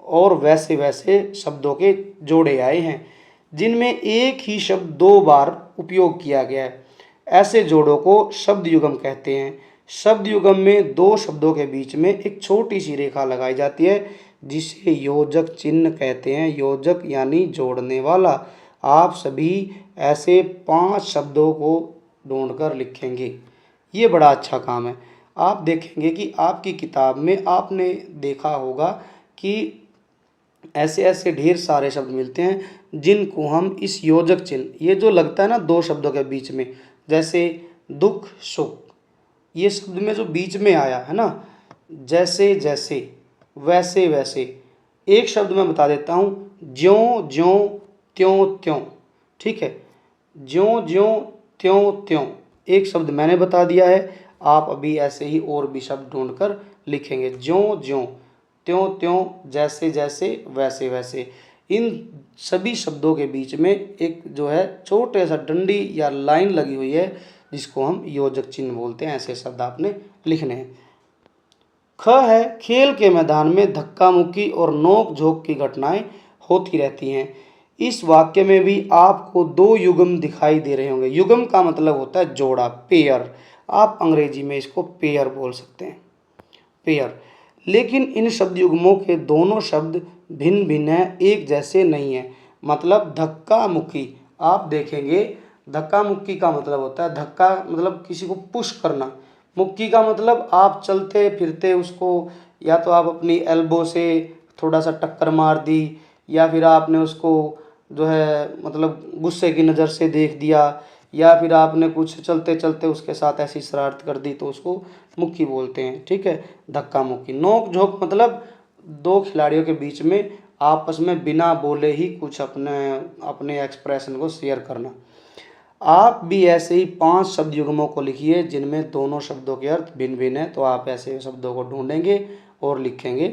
और वैसे वैसे शब्दों के जोड़े आए हैं जिनमें एक ही शब्द दो बार उपयोग किया गया है। ऐसे जोड़ों को शब्द युगम कहते हैं। शब्द युगम में दो शब्दों के बीच में एक छोटी सी रेखा लगाई जाती है जिसे योजक चिन्ह कहते हैं। योजक यानी जोड़ने वाला। आप सभी ऐसे 5 शब्दों को ढूंढकर लिखेंगे। ये बड़ा अच्छा काम है। आप देखेंगे कि आपकी किताब में आपने देखा होगा कि ऐसे ऐसे ढेर सारे शब्द मिलते हैं जिनको हम इस योजक चिन्ह, ये जो लगता है ना दो शब्दों के बीच में, जैसे दुख सुख, ये शब्द में जो बीच में आया है ना, जैसे जैसे वैसे वैसे। एक शब्द मैं बता देता हूँ, ज्यों ज्यों त्यों त्यों। ठीक है, ज्यों ज्यों त्यों त्यों एक शब्द मैंने बता दिया है। आप अभी ऐसे ही और भी शब्द ढूंढकर लिखेंगे। ज्यों ज्यों त्यों त्यों, जैसे जैसे वैसे वैसे। इन सभी शब्दों के बीच में एक जो है छोटे सा डंडी या लाइन लगी हुई है जिसको हम योजक चिन्ह बोलते हैं। ऐसे शब्द आपने लिखने हैं। ख है, खेल के मैदान में धक्का मुक्की और नोक झोंक की घटनाएं होती रहती हैं। इस वाक्य में भी आपको दो युग्म दिखाई दे रहे होंगे। युग्म का मतलब होता है जोड़ा, पेयर। आप अंग्रेजी में इसको पेयर बोल सकते हैं, पेयर। लेकिन इन शब्द युग्मों के दोनों शब्द भिन्न भिन्न हैं, एक जैसे नहीं है। मतलब धक्का मुक्की, आप देखेंगे धक्का मुक्की का मतलब होता है, धक्का मतलब किसी को पुश करना, मुक्की का मतलब आप चलते फिरते उसको या तो आप अपनी एल्बो से थोड़ा सा टक्कर मार दी या फिर आपने उसको जो है मतलब गुस्से की नज़र से देख दिया या फिर आपने कुछ चलते चलते उसके साथ ऐसी शरारत कर दी तो उसको मुक्की बोलते हैं। ठीक है, धक्का मुक्की। नोक झोंक मतलब दो खिलाड़ियों के बीच में आपस में बिना बोले ही कुछ अपने अपने एक्सप्रेशन को शेयर करना। आप भी ऐसे ही 5 शब्द युग्मों को लिखिए जिनमें दोनों शब्दों के अर्थ भिन्न भिन्न है। तो आप ऐसे शब्दों को ढूंढेंगे और लिखेंगे।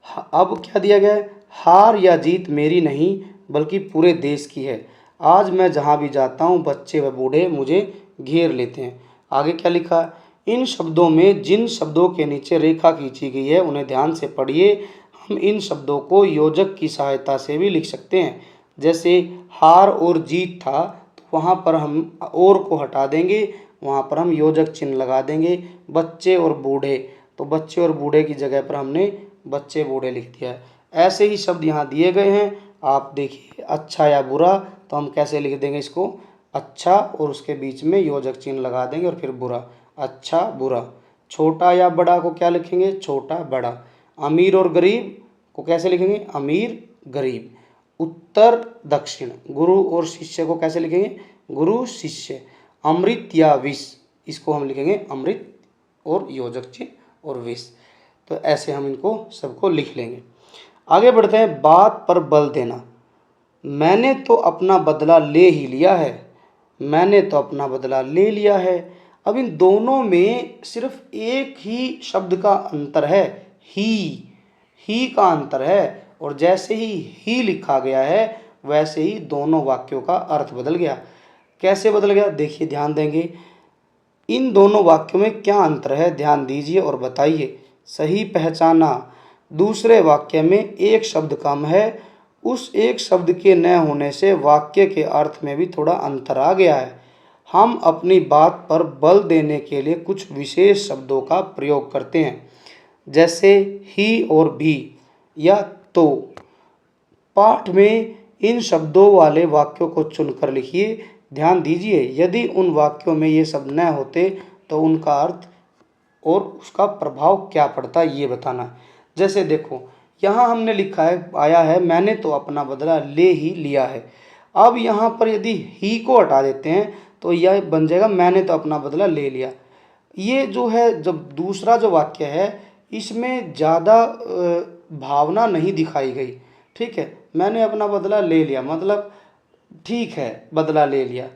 अब क्या दिया गया है, हार या जीत मेरी नहीं बल्कि पूरे देश की है। आज मैं जहाँ भी जाता हूँ बच्चे व बूढ़े मुझे घेर लेते हैं। आगे क्या लिखा, इन शब्दों में जिन शब्दों के नीचे रेखा खींची गई है उन्हें ध्यान से पढ़िए। हम इन शब्दों को योजक की सहायता से भी लिख सकते हैं। जैसे हार और जीत था तो वहाँ पर हम और को हटा देंगे, वहाँ पर हम योजक चिन्ह लगा देंगे। बच्चे और बूढ़े, तो बच्चे और बूढ़े की जगह पर हमने बच्चे बूढ़े लिख दिया है। ऐसे ही शब्द यहाँ दिए गए हैं। आप देखिए, अच्छा या बुरा, तो हम कैसे लिख देंगे इसको, अच्छा और उसके बीच में योजक चिन्ह लगा देंगे और फिर बुरा, अच्छा बुरा। छोटा या बड़ा को क्या लिखेंगे, छोटा बड़ा। अमीर और गरीब को कैसे लिखेंगे, अमीर गरीब। उत्तर दक्षिण, गुरु और शिष्य को कैसे लिखेंगे, गुरु शिष्य। अमृत या विष, इसको हम लिखेंगे अमृत और योजक चिन्ह और विष। तो ऐसे हम इनको सबको लिख लेंगे। आगे बढ़ते हैं, बात पर बल देना। मैंने तो अपना बदला ले ही लिया है, मैंने तो अपना बदला ले लिया है। अब इन दोनों में सिर्फ एक ही शब्द का अंतर है, ही का अंतर है। और जैसे ही लिखा गया है वैसे ही दोनों वाक्यों का अर्थ बदल गया। कैसे बदल गया, देखिए ध्यान देंगे। इन दोनों वाक्यों में क्या अंतर है, ध्यान दीजिए और बताइए। सही पहचाना, दूसरे वाक्य में एक शब्द कम है, उस एक शब्द के न होने से वाक्य के अर्थ में भी थोड़ा अंतर आ गया है। हम अपनी बात पर बल देने के लिए कुछ विशेष शब्दों का प्रयोग करते हैं, जैसे ही और भी या तो। पाठ में इन शब्दों वाले वाक्यों को चुनकर लिखिए। ध्यान दीजिए, यदि उन वाक्यों में ये शब्द न होते तो उनका अर्थ और उसका प्रभाव क्या पड़ता ये बताना। जैसे देखो, यहाँ हमने लिखा है, आया है, मैंने तो अपना बदला ले ही लिया है। अब यहाँ पर यदि ही को हटा देते हैं तो यह बन जाएगा, मैंने तो अपना बदला ले लिया। ये जो है, जब दूसरा जो वाक्य है इसमें ज़्यादा भावना नहीं दिखाई गई। ठीक है, मैंने अपना बदला ले लिया मतलब ठीक है, बदला ले लिया।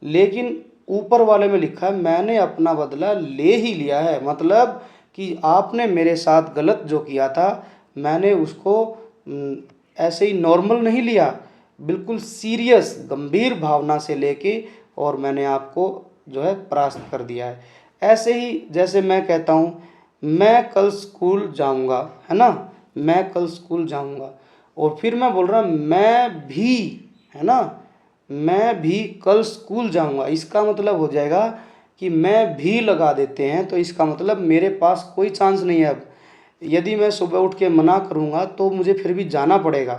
लेकिन ऊपर वाले में लिखा है, मैंने अपना बदला ले ही लिया है, मतलब कि आपने मेरे साथ गलत जो किया था मैंने उसको ऐसे ही नॉर्मल नहीं लिया, बिल्कुल सीरियस गंभीर भावना से लेके और मैंने आपको जो है परास्त कर दिया है। ऐसे ही जैसे मैं कहता हूँ, मैं कल स्कूल जाऊँगा, है ना, मैं कल स्कूल जाऊँगा, और फिर मैं बोल रहा मैं भी, है ना, मैं भी कल स्कूल जाऊँगा। इसका मतलब हो जाएगा कि मैं भी लगा देते हैं तो इसका मतलब मेरे पास कोई चांस नहीं है। अब यदि मैं सुबह उठ के मना करूँगा तो मुझे फिर भी जाना पड़ेगा।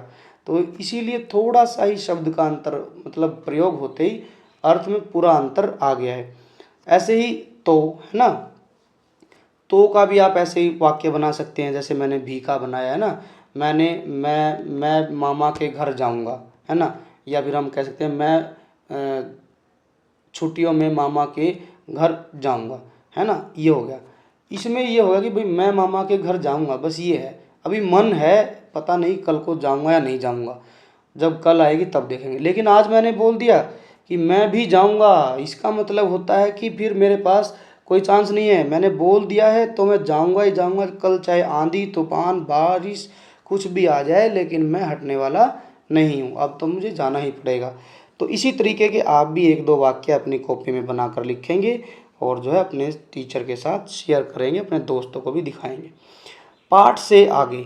तो इसीलिए थोड़ा सा ही शब्द का अंतर, मतलब प्रयोग होते ही अर्थ में पूरा अंतर आ गया है। ऐसे ही तो, है ना, तो का भी आप ऐसे ही वाक्य बना सकते हैं जैसे मैंने भी का बनाया है ना। मैं मामा के घर जाऊंगा, है ना, या फिर हम कह सकते हैं मैं छुट्टियों में मामा के घर जाऊंगा, है ना, ये हो गया। इसमें ये होगा कि भाई मैं मामा के घर जाऊंगा, बस ये है। अभी मन है, पता नहीं कल को जाऊंगा या नहीं जाऊंगा, जब कल आएगी तब देखेंगे। लेकिन आज मैंने बोल दिया कि मैं भी जाऊंगा, इसका मतलब होता है कि फिर मेरे पास कोई चांस नहीं है। मैंने बोल दिया है तो मैं जाऊंगा ही जाऊंगा, कल चाहे आंधी तूफान बारिश कुछ भी आ जाए, लेकिन मैं हटने वाला नहीं हूँ, अब तो मुझे जाना ही पड़ेगा। तो इसी तरीके के आप भी एक दो वाक्य अपनी कॉपी में बनाकर लिखेंगे और जो है अपने टीचर के साथ शेयर करेंगे, अपने दोस्तों को भी दिखाएंगे। पाठ से आगे,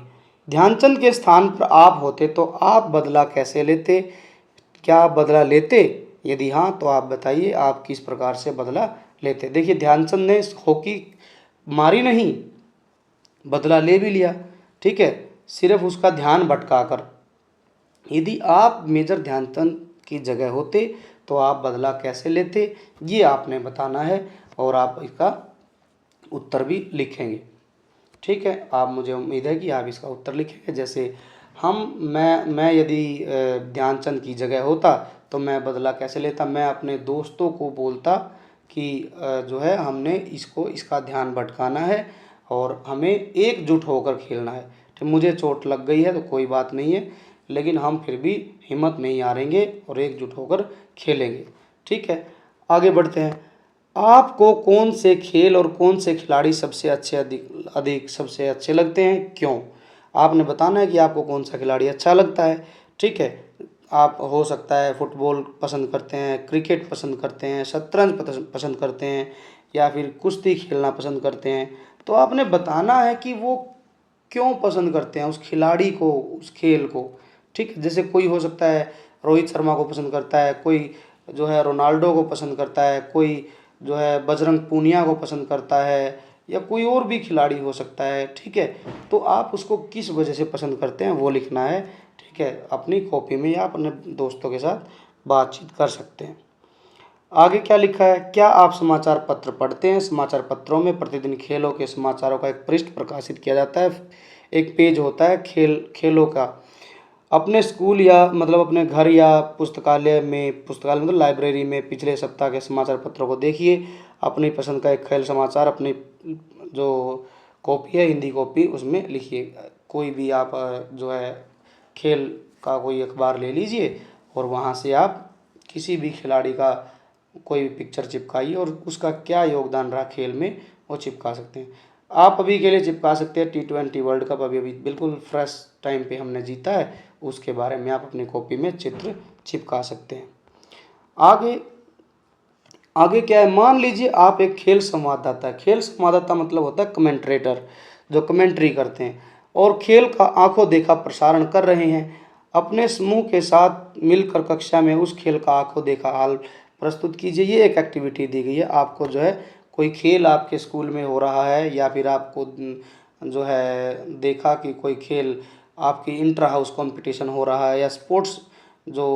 ध्यानचंद के स्थान पर आप होते तो आप बदला कैसे लेते, क्या आप बदला लेते, यदि हाँ तो आप बताइए आप किस प्रकार से बदला लेते। देखिए, ध्यानचंद ने हॉकी मारी नहीं, बदला ले भी लिया, ठीक है, सिर्फ उसका ध्यान भटकाकर। यदि आप मेजर ध्यानचंद की जगह होते तो आप बदला कैसे लेते, ये आपने बताना है और आप इसका उत्तर भी लिखेंगे। ठीक है, आप, मुझे उम्मीद है कि आप इसका उत्तर लिखेंगे। जैसे मैं यदि ध्यानचंद की जगह होता तो मैं बदला कैसे लेता, मैं अपने दोस्तों को बोलता कि जो है हमने इसका ध्यान भटकाना है और हमें एकजुट होकर खेलना है। तो मुझे चोट लग गई है तो कोई बात नहीं है, लेकिन हम फिर भी हिम्मत नहीं हारेंगे और एकजुट होकर खेलेंगे। ठीक है, आगे बढ़ते हैं। आपको कौन से खेल और कौन से खिलाड़ी सबसे अधिक सबसे अच्छे लगते हैं, क्यों? आपने बताना है कि आपको कौन सा खिलाड़ी अच्छा लगता है। ठीक है, आप हो सकता है फुटबॉल पसंद करते हैं, क्रिकेट पसंद करते हैं, शतरंज पसंद करते हैं, या फिर कुश्ती खेलना पसंद करते हैं। तो आपने बताना है कि वो क्यों पसंद करते हैं उस खिलाड़ी को, उस खेल को। ठीक है, जैसे कोई हो सकता है रोहित शर्मा को पसंद करता है, कोई जो है रोनाल्डो को पसंद करता है, कोई जो है बजरंग पूनिया को पसंद करता है, या कोई और भी खिलाड़ी हो सकता है। ठीक है, तो आप उसको किस वजह से पसंद करते हैं वो लिखना है। ठीक है, अपनी कॉपी में या अपने दोस्तों के साथ बातचीत कर सकते हैं। आगे क्या लिखा है, क्या आप समाचार पत्र पढ़ते हैं? समाचार पत्रों में प्रतिदिन खेलों के समाचारों का एक पृष्ठ प्रकाशित किया जाता है, एक पेज होता है खेलों का। अपने स्कूल या मतलब अपने घर या पुस्तकालय मतलब लाइब्रेरी में पिछले सप्ताह के समाचार पत्रों को देखिए। अपनी पसंद का एक खेल समाचार अपनी जो कॉपी है, हिंदी कॉपी, उसमें लिखिए। कोई भी आप जो है खेल का कोई अखबार ले लीजिए और वहाँ से आप किसी भी खिलाड़ी का कोई भी पिक्चर चिपकाइए और उसका क्या योगदान रहा खेल में वो चिपका सकते हैं। आप अभी के लिए चिपका सकते हैं T20 वर्ल्ड कप अभी अभी बिल्कुल फ्रेश टाइम पे हमने जीता है, उसके बारे में आप अपनी कॉपी में चित्र चिपका सकते हैं। आगे आगे क्या है, मान लीजिए आप एक खेल संवाददाता। खेल संवाददाता मतलब होता है कमेंट्रेटर, जो कमेंट्री करते हैं और खेल का आंखों देखा प्रसारण कर रहे हैं। अपने समूह के साथ मिलकर कक्षा में उस खेल का आंखों देखा हाल प्रस्तुत कीजिए। ये एक एक्टिविटी दी गई है आपको, जो है कोई खेल आपके स्कूल में हो रहा है या फिर आपको जो है देखा कि कोई खेल आपकी इंटर हाउस कंपटीशन हो रहा है या स्पोर्ट्स जो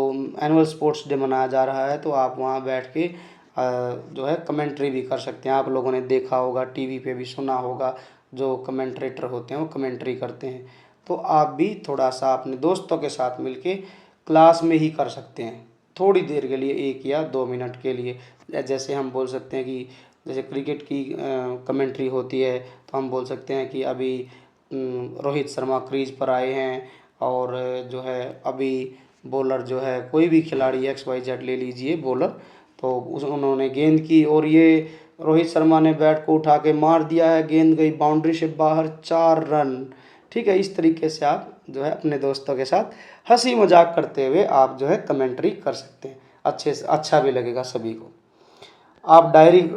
एनुअल स्पोर्ट्स डे मनाया जा रहा है, तो आप वहाँ बैठ के जो है कमेंट्री भी कर सकते हैं। आप लोगों ने देखा होगा, टीवी पे भी सुना होगा, जो कमेंट्रेटर होते हैं वो कमेंट्री करते हैं। तो आप भी थोड़ा सा अपने दोस्तों के साथ मिलके क्लास में ही कर सकते हैं, थोड़ी देर के लिए, 1 या 2 मिनट के लिए। जैसे हम बोल सकते हैं कि जैसे क्रिकेट की कमेंट्री होती है, तो हम बोल सकते हैं कि अभी रोहित शर्मा क्रीज पर आए हैं और जो है अभी बॉलर जो है कोई भी खिलाड़ी XYZ ले लीजिए बॉलर, तो उन्होंने गेंद की और ये रोहित शर्मा ने बैट को उठा के मार दिया है, गेंद गई बाउंड्री से बाहर, 4 रन। ठीक है, इस तरीके से आप जो है अपने दोस्तों के साथ हंसी मजाक करते हुए आप जो है कमेंट्री कर सकते हैं। अच्छे से अच्छा भी लगेगा सभी को। आप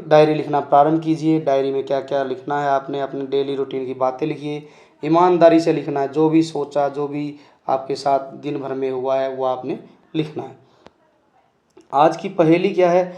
डायरी लिखना प्रारंभ कीजिए। डायरी में क्या क्या लिखना है, आपने अपने डेली रूटीन की बातें लिखिए। ईमानदारी से लिखना है, जो भी सोचा, जो भी आपके साथ दिन भर में हुआ है वो आपने लिखना है। आज की पहेली क्या है,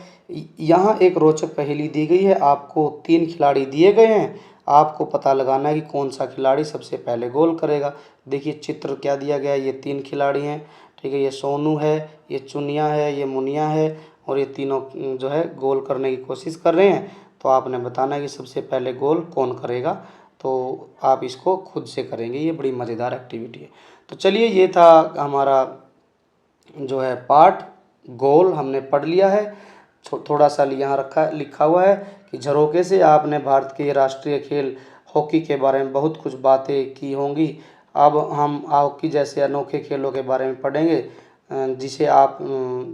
यहाँ एक रोचक पहेली दी गई है। आपको 3 खिलाड़ी दिए गए हैं, आपको पता लगाना है कि कौन सा खिलाड़ी सबसे पहले गोल करेगा। देखिए चित्र क्या दिया गया है, ये 3 खिलाड़ी हैं। ठीक है, ये सोनू है, ये चुनिया है, ये मुनिया है, और ये तीनों जो है गोल करने की कोशिश कर रहे हैं। तो आपने बताना है कि सबसे पहले गोल कौन करेगा। तो आप इसको खुद से करेंगे, ये बड़ी मज़ेदार एक्टिविटी है। तो चलिए, ये था हमारा जो है पाठ, गोल हमने पढ़ लिया है। थोड़ा सा यहाँ लिखा हुआ है कि झरोके से आपने भारत के राष्ट्रीय खेल हॉकी के बारे में बहुत कुछ बातें की होंगी। अब हम हॉकी जैसे अनोखे खेलों के बारे में पढ़ेंगे, जिसे आप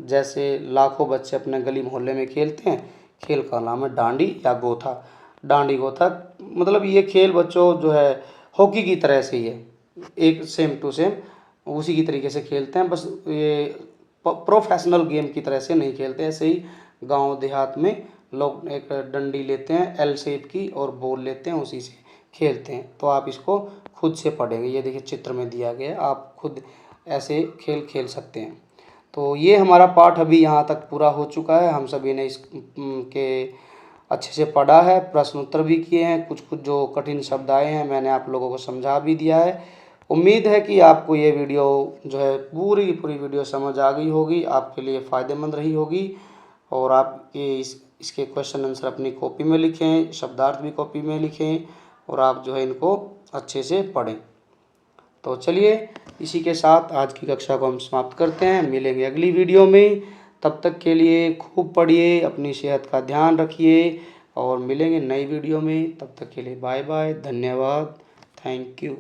जैसे लाखों बच्चे अपने गली मोहल्ले में खेलते हैं। खेल का नाम है डांडी या गोथा। डांडी गोथा मतलब ये खेल बच्चों जो है हॉकी की तरह से ही है, एक सेम टू सेम उसी की तरीके से खेलते हैं। बस ये प्रोफेशनल गेम की तरह से नहीं खेलते, ऐसे ही गांव देहात में लोग एक डंडी लेते हैं एल शेप की और बॉल लेते हैं, उसी से खेलते हैं। तो आप इसको खुद से पढ़ेंगे, ये देखिए चित्र में दिया गया है, आप खुद ऐसे खेल खेल सकते हैं। तो ये हमारा पाठ अभी यहाँ तक पूरा हो चुका है। हम सभी ने इस के अच्छे से पढ़ा है, प्रश्न उत्तर भी किए हैं, कुछ कुछ जो कठिन शब्द आए हैं मैंने आप लोगों को समझा भी दिया है। उम्मीद है कि आपको ये वीडियो जो है पूरी की पूरी वीडियो समझ आ गई होगी, आपके लिए फ़ायदेमंद रही होगी। और आप ये इसके क्वेश्चन आंसर अपनी कॉपी में लिखें, शब्दार्थ भी कॉपी में लिखें, और आप जो है इनको अच्छे से पढ़ें। तो चलिए, इसी के साथ आज की कक्षा को हम समाप्त करते हैं। मिलेंगे अगली वीडियो में, तब तक के लिए खूब पढ़िए, अपनी सेहत का ध्यान रखिए, और मिलेंगे नई वीडियो में। तब तक के लिए बाय बाय, धन्यवाद, थैंक यू।